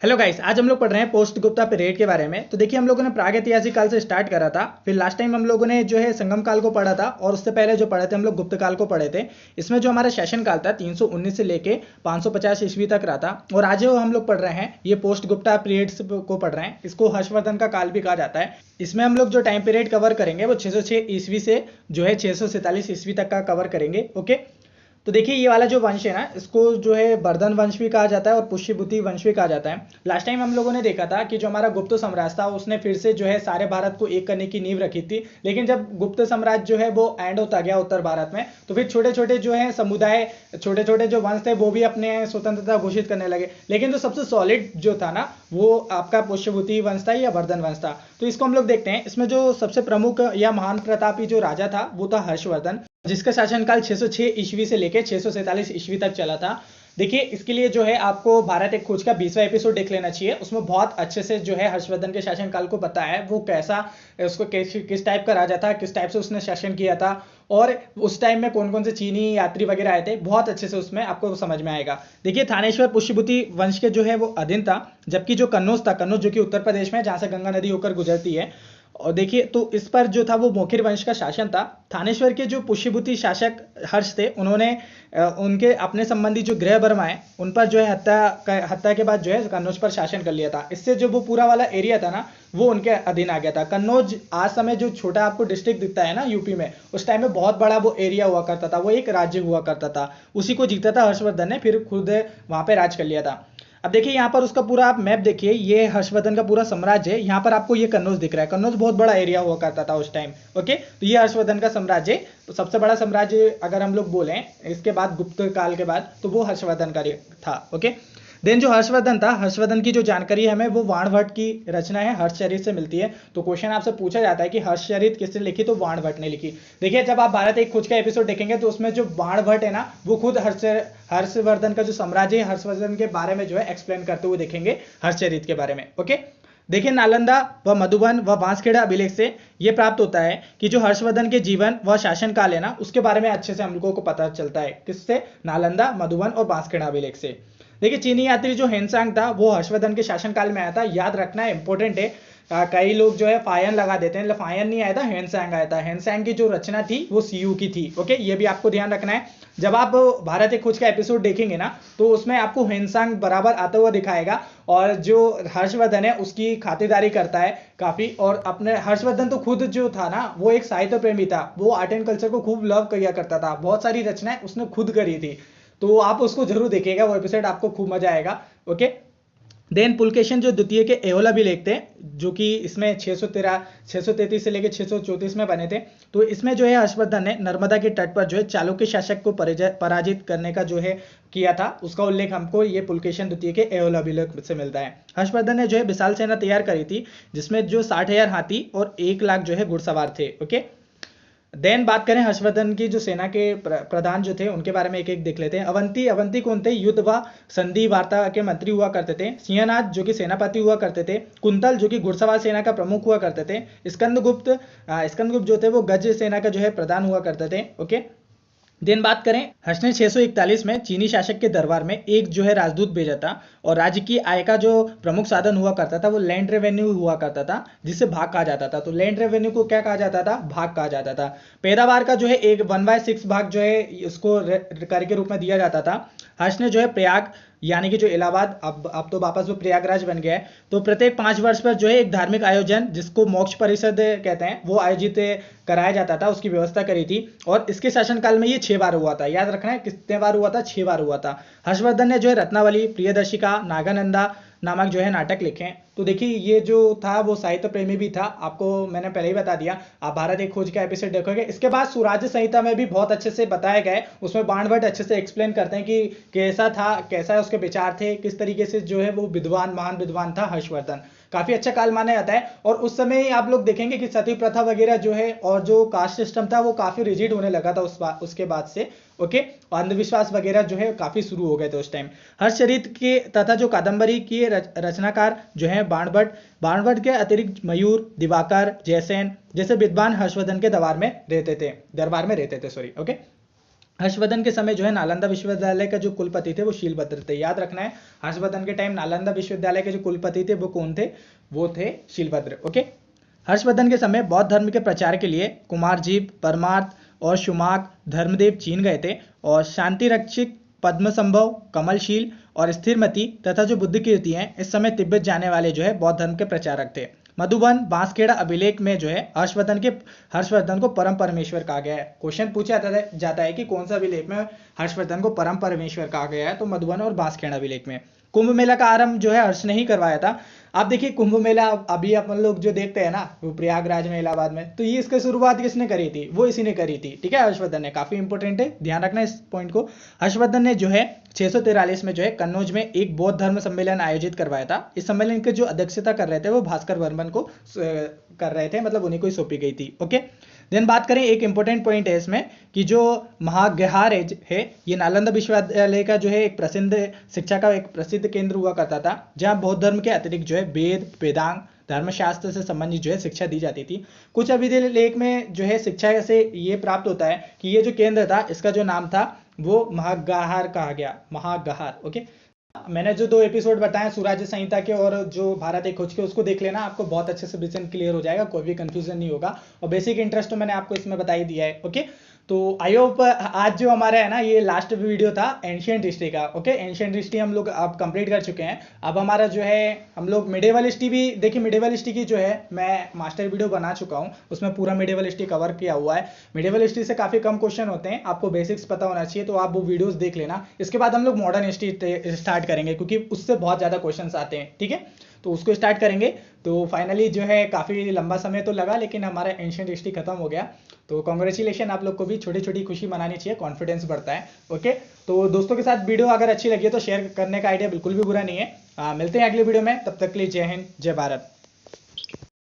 Hello guys, आज हम लोग पढ़ रहे हैं पोस्ट गुप्ता पीरियड के बारे में। तो देखिए, हम लोगों ने प्रागैतिहासिक काल से स्टार्ट करा था। फिर लास्ट टाइम हम लोगों ने जो है संगम काल को पढ़ा था, और उससे पहले जो पढ़े थे हम लोग गुप्त काल को पढ़े थे। इसमें जो हमारा शासन काल था 319 से लेके 550 ईस्वी तक रहा था। और आज जो हम लोग पढ़ रहे हैं ये पोस्ट गुप्ता पीरियड्स को पढ़ रहे हैं। इसको हर्षवर्धन का काल भी कहा जाता है। इसमें हम लोग जो टाइम पीरियड कवर करेंगे वो 606 ईस्वी से जो है 647 ईस्वी तक का कवर करेंगे। ओके, तो देखिए ये वाला जो वंश है ना, इसको जो है वर्धन वंश भी कहा जाता है और पुष्यभूति वंश भी कहा जाता है। लास्ट टाइम हम लोगों ने देखा था कि जो हमारा गुप्त साम्राज्य था उसने फिर से जो है सारे भारत को एक करने की नींव रखी थी। लेकिन जब गुप्त साम्राज्य जो है वो एंड होता गया उत्तर भारत में, तो फिर छोटे छोटे जो है समुदाय, छोटे छोटे जो वंश थे वो भी अपने स्वतंत्रता घोषित करने लगे। लेकिन जो सबसे सॉलिड जो था ना, वो आपका पुष्यभूति वंश था या वर्धन वंश था। तो इसको हम लोग देखते हैं। इसमें जो सबसे प्रमुख या महान प्रतापी जो राजा था वो था हर्षवर्धन, जिसका शासनकाल 606 ईस्वी से लेकर 647 ईस्वी तक चला था। देखिए, इसके लिए जो है आपको भारत एक खोज का 20वां एपिसोड देख लेना चाहिए। उसमें बहुत अच्छे से जो है हर्षवर्धन के शासनकाल को बताया है, वो कैसा, उसको किस टाइप का राजा था, किस टाइप से उसने शासन किया था, और उस टाइम में कौन कौन से चीनी यात्री वगैरह आए थे। बहुत अच्छे से उसमें आपको समझ में आएगा। देखिए, थानेश्वर पुष्यभूति वंश के जो है वो अधीन था, जबकि जो कन्नौज था, कन्नौज जो कि उत्तर प्रदेश में जहां से गंगा नदी होकर गुजरती है। और देखिए, तो इस पर जो था वो मोखिर वंश का शासन था। थानेश्वर के जो पुष्यभूति शासक हर्ष थे, उन्होंने उनके अपने संबंधी जो गृह वर्मा है उन पर जो है हत्या के बाद जो है कन्नौज पर शासन कर लिया था। इससे जो वो पूरा वाला एरिया था ना, वो उनके अधीन आ गया था। कन्नौज आज समय जो छोटा आपको डिस्ट्रिक्ट दिखता है ना यूपी में, उस टाइम में बहुत बड़ा वो एरिया हुआ करता था, वो एक राज्य हुआ करता था। उसी को जीता था हर्षवर्धन ने, फिर खुद वहां पे राज कर लिया था। अब देखिए यहाँ पर उसका पूरा आप मैप देखिए, ये हर्षवर्धन का पूरा साम्राज्य है। यहाँ पर आपको ये कन्नौज दिख रहा है। कन्नौज बहुत बड़ा एरिया हुआ करता था उस टाइम। ओके, तो ये हर्षवर्धन का साम्राज्य, तो सबसे बड़ा साम्राज्य अगर हम लोग बोलें इसके बाद गुप्त काल के बाद, तो वो हर्षवर्धन का था। ओके, देन जो हर्षवर्धन था, हर्षवर्धन की जो जानकारी हमें वो वाणभट्ट की रचना है हर्षचरित से मिलती है। तो क्वेश्चन आपसे पूछा जाता है कि हर्षचरित किसने लिखी, तो वाणभट्ट ने लिखी। देखिए, जब आप भारत एक खोज का एपिसोड देखेंगे तो उसमें जो वाणभट्ट है ना, वो खुद हर्षवर्धन का जो साम्राज्य है, हर्षवर्धन के बारे में जो है एक्सप्लेन करते हुए देखेंगे हर्षचरित के बारे में। ओके, देखिए, नालंदा व मधुबन व बांसखेड़ा अभिलेख से यह प्राप्त होता है कि जो हर्षवर्धन के जीवन व शासन काल है ना, उसके बारे में अच्छे से हम लोगों को पता चलता है। किससे? नालंदा, मधुबन और बांसखेड़ा अभिलेख से। देखिए, चीनी यात्री जो हेनसांग था वो हर्षवर्धन के शासनकाल में आया था। याद रखना है, इंपॉर्टेंट है। कई लोग जो है फायन लगा देते हैं, फायन नहीं आया था, हेनसांग आया था। हेनसांग की जो रचना थी वो सीयू की थी। ओके, ये भी आपको ध्यान रखना है। जब आप भारत एक खोज का एपिसोड देखेंगे ना, तो उसमें आपको हेनसांग बराबर आता हुआ दिखाएगा, और जो हर्षवर्धन है उसकी खातिरदारी करता है काफी। और अपने हर्षवर्धन तो खुद जो था ना, वो एक साहित्य प्रेमी था। वो आर्ट एंड कल्चर को खूब लव किया करता था। बहुत सारी रचनाएं उसने खुद करी थी। तो आप उसको जरूर देखिएगा, वो एपिसोड आपको खूब मजा आएगा। ओके, देन पुलकेशन जो द्वितीय के एहोला भी लिखते हैं, जो कि इसमें 633 से लेकर 634 में बने थे। तो इसमें जो है हर्षवर्धन ने नर्मदा के तट पर जो है चालुक्य शासक को पराजित करने का जो है किया था, उसका उल्लेख हमको ये पुलकेशन द्वितीय के एहोला अभिलेख से मिलता है। हर्षवर्धन ने जो है विशाल सेना तैयार करी थी, जिसमें जो 60,000 हाथी और 1 लाख जो है घुड़सवार थे। ओके, देन बात करें हर्षवर्धन की जो सेना के प्रधान जो थे उनके बारे में एक एक देख लेते हैं। अवंती कौन थे? युद्ध व संधि वार्ता के मंत्री हुआ करते थे। सिंहनाद जो कि सेनापति हुआ करते थे। कुंतल जो कि घुड़सवार सेना का प्रमुख हुआ करते थे। स्कंदगुप्त जो थे वो गज सेना का जो है प्रधान हुआ करते थे। ओके, दिन बात करें, हर्ष ने 641 में चीनी शासक के दरबार में एक जो है राजदूत भेजा था, और राज्य की आय का जो प्रमुख साधन हुआ करता था वो लैंड रेवेन्यू हुआ करता था, जिसे भाग कहा जाता था। तो लैंड रेवेन्यू को क्या कहा जाता था? भाग कहा जाता था। पैदावार का जो है एक 1/6 भाग जो है इसको कर के रूप में दिया जाता था। हर्ष ने जो है प्रयाग यानी कि जो इलाहाबाद, अब तो वापस वो प्रयागराज बन गया है, तो प्रत्येक 5 वर्ष पर जो है एक धार्मिक आयोजन, जिसको मोक्ष परिषद कहते हैं, वो आयोजित कराया जाता था, उसकी व्यवस्था करी थी। और इसके शासनकाल में ये 6 बार हुआ था। याद रखना है, कितने बार हुआ था? 6 बार हुआ था। हर्षवर्धन ने जो है रत्नावली, प्रियदर्शिका, नागानंदा नामक जो है नाटक लिखे हैं। तो देखिए, ये जो था वो साहित्य प्रेमी भी था, आपको मैंने पहले ही बता दिया। आप भारत एक खोज का एपिसोड देखोगे। इसके बाद सुराज्य संहिता में भी बहुत अच्छे से बताया गया है। उसमें बाणभट्ट अच्छे से एक्सप्लेन करते हैं कि कैसा था, कैसा उसके विचार थे, किस तरीके से जो है वो विद्वान, महान विद्वान था हर्षवर्धन। काफी अच्छा काल माना जाता है। और उस समय आप लोग देखेंगे कि सती प्रथा वगैरह जो है और जो कास्ट सिस्टम था वो काफी रिजिड होने लगा था उसके बाद से। ओके, अंधविश्वास वगैरह जो है काफी शुरू हो गए थे उस टाइम। हर्षचरित के तथा जो कादंबरी के रचनाकार जो है बाणभट्ट के अतिरिक्त मयूर, दिवाकर, जयसेन जैसे विद्वान हर्षवर्धन के दरबार में रहते थे। ओके, हर्षवर्धन के समय जो है नालंदा विश्वविद्यालय का जो कुलपति थे वो शीलभद्र थे। याद रखना है, हर्षवर्धन के टाइम नालंदा विश्वविद्यालय के जो कुलपति थे वो कौन थे? वो थे शीलभद्र। ओके। हर्षवर्धन के समय बौद्ध धर्म के प्रचार के लिए कुमारजीव, परमार्थ और शुमाक धर्मदेव चीन गए थे, और शांति रक्षक, पद्मसंभव, कमलशील और स्थिरमती तथा जो बुद्ध कीर्ति हैं इस समय तिब्बत जाने वाले जो है बौद्ध धर्म के प्रचारक थे। मधुबन बांसखेड़ा अभिलेख में जो है हर्षवर्धन को परम परमेश्वर कहा गया है। क्वेश्चन पूछा जाता है कि कौन सा अभिलेख में हर्षवर्धन को परम परमेश्वर कहा गया है, तो मधुबन और बांसखेड़ा अभिलेख में। कुंभ मेला का आरंभ जो है हर्ष ने ही करवाया था। आप देखिए कुंभ मेला अभी अपन लोग जो देखते हैं ना, वो प्रयागराज में, इलाहाबाद में, तो ये इसकी शुरुआत किसने करी थी? वो इसी ने करी थी। ठीक है, हर्षवर्धन ने। काफी इंपॉर्टेंट है, ध्यान रखना इस पॉइंट को। हर्षवर्धन ने जो है 643 में जो है कन्नौज में एक बौद्ध धर्म सम्मेलन आयोजित करवाया था। इस सम्मेलन की जो अध्यक्षता कर रहे थे वो भास्कर वर्मन को कर रहे थे, मतलब उन्हीं को ही सौंपी गई थी। ओके। देन बात करें, एक इंपॉर्टेंट पॉइंट है इसमें कि जो महागहार है ये नालंदा विश्वविद्यालय का जो है एक प्रसिद्ध शिक्षा का एक प्रसिद्ध केंद्र हुआ करता था, जहां बौद्ध धर्म के अतिरिक्त जो है वेद, वेदांग, धर्मशास्त्र से संबंधित जो है शिक्षा दी जाती थी। कुछ अभिलेख में जो है शिक्षा से ये प्राप्त होता है कि ये जो केंद्र था इसका जो नाम था वो महागहार कहा गया। महागहार। ओके। मैंने जो 2 एपिसोड बताए सुराज्य संहिता के और जो भारत एक खोज के, उसको देख लेना, आपको बहुत अच्छे से विजन क्लियर हो जाएगा, कोई भी कंफ्यूजन नहीं होगा। और बेसिक इंटरेस्ट तो मैंने आपको इसमें बता ही दिया है। ओके। तो आई होप आज जो हमारा है ना ये लास्ट वीडियो था एंशिएंट हिस्ट्री का। ओके। एंशिएंट हिस्ट्री हम लोग अब कंप्लीट कर चुके हैं। अब हमारा जो है हम लोग मिडिवल हिस्ट्री भी देखिए, मिडिवल हिस्ट्री की जो है मैं मास्टर वीडियो बना चुका हूँ, उसमें पूरा मिडिवल हिस्ट्री कवर किया हुआ है। मिडिवल हिस्ट्री से काफी कम क्वेश्चन होते हैं, आपको बेसिक्स पता होना चाहिए, तो आप वो वीडियोस देख लेना। इसके बाद हम लोग मॉडर्न हिस्ट्री स्टार्ट करेंगे क्योंकि उससे बहुत ज्यादा क्वेश्चन आते हैं। ठीक है, तो उसको स्टार्ट करेंगे। तो फाइनली जो है काफ़ी लंबा समय तो लगा, लेकिन हमारा एंशिएंट हिस्ट्री खत्म हो गया। तो कॉन्ग्रेचुलेशन, आप लोग को भी छोटी छोटी खुशी मनानी चाहिए, कॉन्फिडेंस बढ़ता है। ओके। तो दोस्तों के साथ वीडियो अगर अच्छी लगी है तो शेयर करने का आइडिया बिल्कुल भी बुरा नहीं है। मिलते हैं अगले वीडियो में, तब तक के लिए जय हिंद, जय भारत।